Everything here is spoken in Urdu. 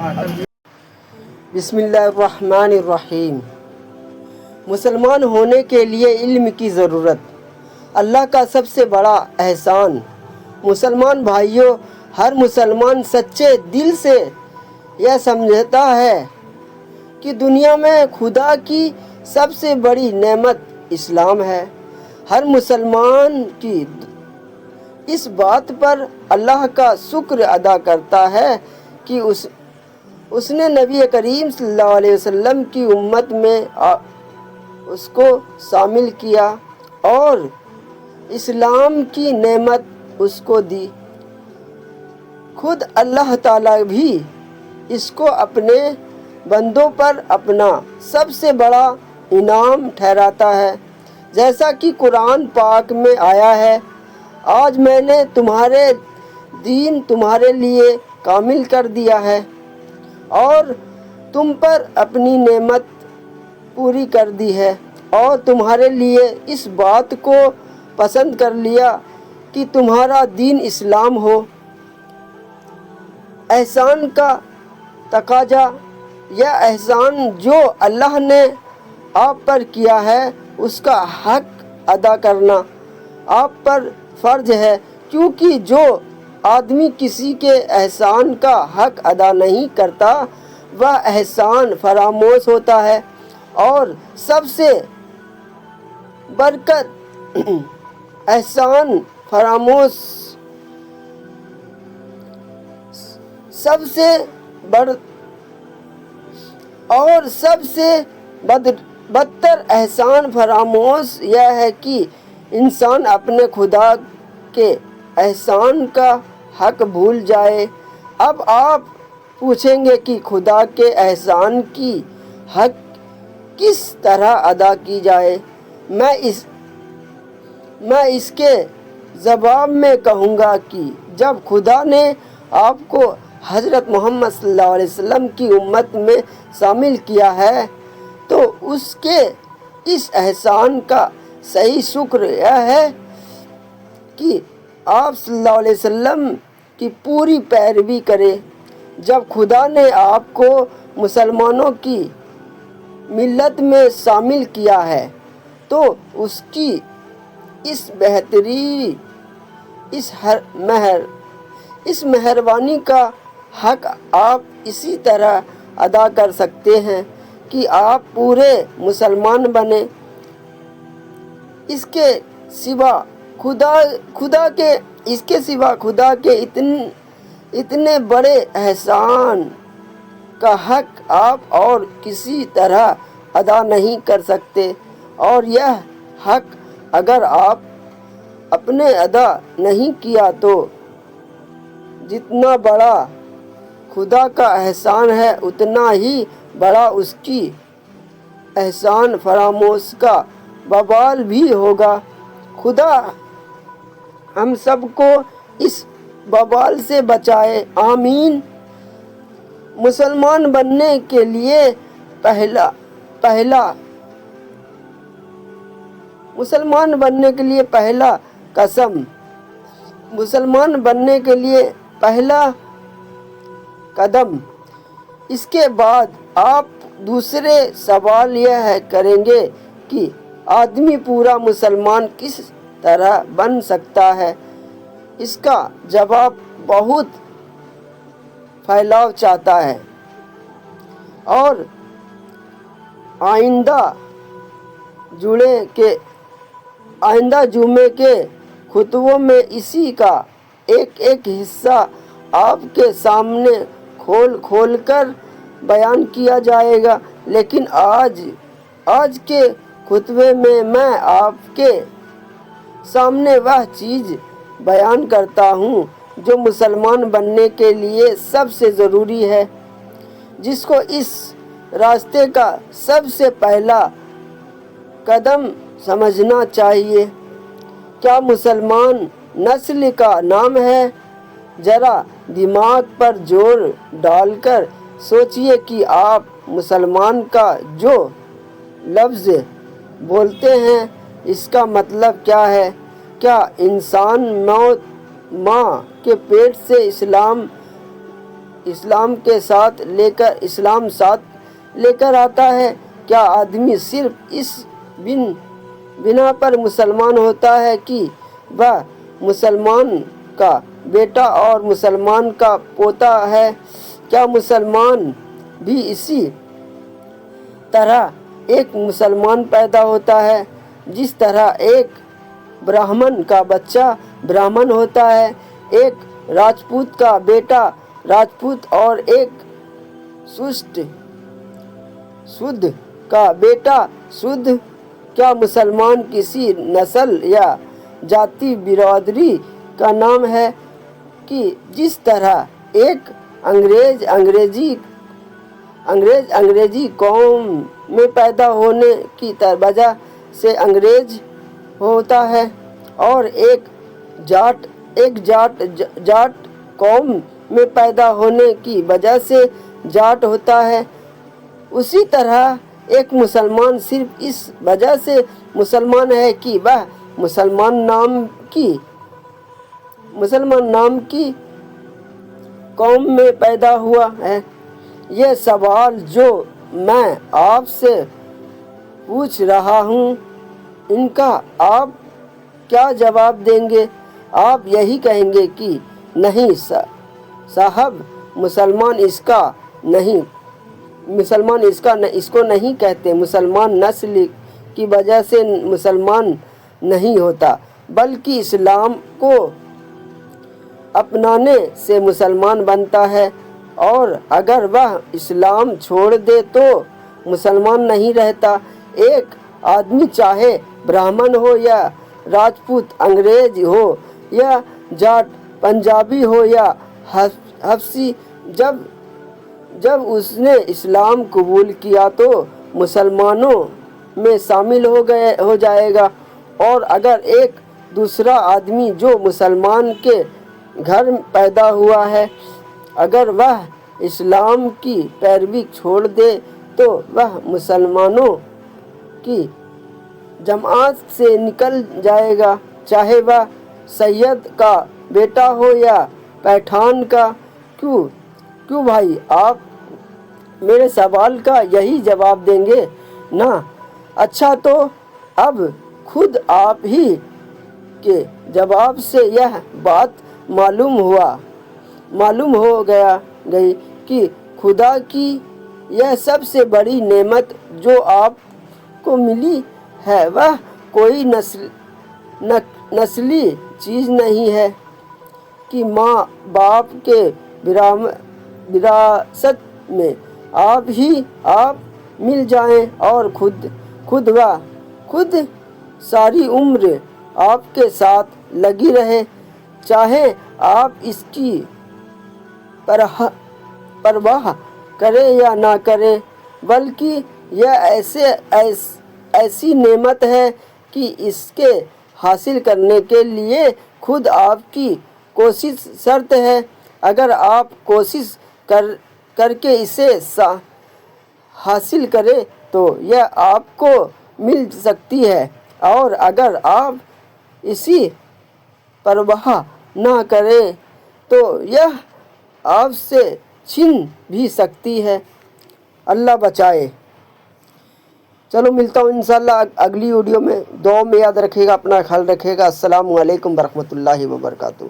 بسم اللہ الرحمن الرحیم۔ مسلمان ہونے کے لیے علم کی ضرورت اللہ کا سب سے بڑا احسان۔ مسلمان بھائیوں، ہر مسلمان سچے دل سے یہ سمجھتا ہے کہ دنیا میں خدا کی سب سے بڑی نعمت اسلام ہے۔ ہر مسلمان کی اس بات پر اللہ کا شکر ادا کرتا ہے کہ اس نے نبی کریم صلی اللہ علیہ وسلم کی امت میں اس کو شامل کیا اور اسلام کی نعمت اس کو دی۔ خود اللہ تعالیٰ بھی اس کو اپنے بندوں پر اپنا سب سے بڑا انعام ٹھہراتا ہے، جیسا کہ قرآن پاک میں آیا ہے، آج میں نے تمہارے دین تمہارے لیے کامل کر دیا ہے اور تم پر اپنی نعمت پوری کر دی ہے اور تمہارے لیے اس بات کو پسند کر لیا کہ تمہارا دین اسلام ہو۔ احسان کا تقاضا، یہ احسان جو اللہ نے آپ پر کیا ہے اس کا حق ادا کرنا آپ پر فرض ہے، کیونکہ جو آدمی کسی کے احسان کا حق ادا نہیں کرتا وہ احسان فراموش ہوتا ہے، اور سب سے برکت احسان فراموش سب سے بدتر احسان فراموش یہ ہے کہ انسان اپنے خدا کے احسان کا حق بھول جائے۔ اب آپ پوچھیں گے کہ خدا کے احسان کی حق کس طرح ادا کی جائے؟ میں اس کے جواب میں کہوں گا کہ جب خدا نے آپ کو حضرت محمد صلی اللہ علیہ وسلم کی امت میں شامل کیا ہے تو اس کے اس احسان کا صحیح شکر یہ ہے کہ آپ صلی اللہ علیہ وسلم کی پوری پیروی کرے۔ جب خدا نے آپ کو مسلمانوں کی ملت میں شامل کیا ہے تو اس کی اس بہتری اس مہربانی کا حق آپ اسی طرح ادا کر سکتے ہیں کہ آپ پورے مسلمان بنیں۔ اس کے سوا خدا کے اتنے بڑے احسان کا حق آپ اور کسی طرح ادا نہیں کر سکتے، اور یہ حق اگر آپ اپنے ادا نہیں کیا تو جتنا بڑا خدا کا احسان ہے اتنا ہی بڑا اس کی احسان فراموش کا وبال بھی ہوگا۔ خدا ہم سب کو اس وبال سے بچائے، آمین۔ مسلمان بننے کے لیے پہلا قدم، اس کے بعد آپ دوسرے سوال یہ کریں گے کہ آدمی پورا مسلمان کس طرح بن سکتا ہے؟ اس کا جواب بہت پھیلاؤ چاہتا ہے اور آئندہ جمعے کے خطبوں میں اسی کا ایک حصہ آپ کے سامنے کھول کر بیان کیا جائے گا، لیکن آج کے خطبے میں آپ کے سامنے وہ چیز بیان کرتا ہوں جو مسلمان بننے کے لیے سب سے ضروری ہے، جس کو اس راستے کا سب سے پہلا قدم سمجھنا چاہیے۔ کیا مسلمان نسل کا نام ہے؟ ذرا دماغ پر زور ڈال کر سوچئے کہ آپ مسلمان کا جو لفظ بولتے ہیں اس کا مطلب کیا ہے؟ کیا انسان ماں کے پیٹ سے اسلام ساتھ لے کر آتا ہے۔ کیا آدمی صرف اس بنا پر مسلمان ہوتا ہے کہ وہ مسلمان کا بیٹا اور مسلمان کا پوتا ہے؟ کیا مسلمان بھی اسی طرح ایک مسلمان پیدا ہوتا ہے جس طرح ایک براہمن کا بچہ براہمن ہوتا ہے، ایک راجپوت کا بیٹا راجپوت اور ایک شودر کا بیٹا شودر؟ کیا مسلمان کسی نسل یا ذاتی برادری کا نام ہے کہ جس طرح ایک انگریز انگریزی قوم میں پیدا ہونے کی وجہ سے انگریز ہوتا ہے اور ایک جاٹ قوم میں پیدا ہونے کی وجہ سے جاٹ ہوتا ہے، اسی طرح ایک مسلمان صرف اس وجہ سے مسلمان ہے کہ وہ مسلمان نام کی قوم میں پیدا ہوا ہے۔ یہ سوال جو میں آپ سے پوچھ رہا ہوں، ان کا آپ کیا جواب دیں گے؟ آپ یہی کہیں گے کہ نہیں صاحب، مسلمان اس کو نہیں کہتے، مسلمان نسل کی وجہ سے مسلمان نہیں ہوتا بلکہ اسلام کو اپنانے سے مسلمان بنتا ہے، اور اگر وہ اسلام چھوڑ دے تو مسلمان نہیں رہتا۔ ایک آدمی چاہے براہمن ہو یا راجپوت، انگریز ہو یا جاٹ، پنجابی ہو یا حبشی، جب اس نے اسلام قبول کیا تو مسلمانوں میں شامل ہو جائے گا، اور اگر ایک دوسرا آدمی جو مسلمان کے گھر پیدا ہوا ہے، اگر وہ اسلام کی پیروی چھوڑ دے تو وہ مسلمانوں کی جماعت سے نکل جائے گا، چاہے وہ سید کا بیٹا ہو یا پٹھان کا۔ کیوں بھائی، آپ میرے سوال کا یہی جواب دیں گے نا؟ اچھا، تو اب خود آپ ہی کے جواب سے یہ بات معلوم ہو گئی کہ خدا کی یہ سب سے بڑی نعمت جو آپ کو ملی ہے وہ کوئی نسلی چیز نہیں ہے کہ ماں باپ کے وراثت میں آپ مل جائیں اور خود ساری عمر آپ کے ساتھ لگی رہے، چاہے آپ اس کی پرواہ کریں یا نہ کریں، بلکہ یہ ایسی نعمت ہے کہ اس کے حاصل کرنے کے لیے خود آپ کی کوشش شرط ہے۔ اگر آپ کوشش کر کے اسے حاصل کریں تو یہ آپ کو مل سکتی ہے، اور اگر آپ اسی پرواہ نہ کریں تو یہ آپ سے چھن بھی سکتی ہے۔ اللہ بچائے۔ چلو ملتا ہوں انشاءاللہ اگلی ویڈیو میں۔ دعاؤں میں یاد رکھیے گا، اپنا خیال رکھیے گا۔ السلام علیکم ورحمۃ اللہ وبرکاتہ۔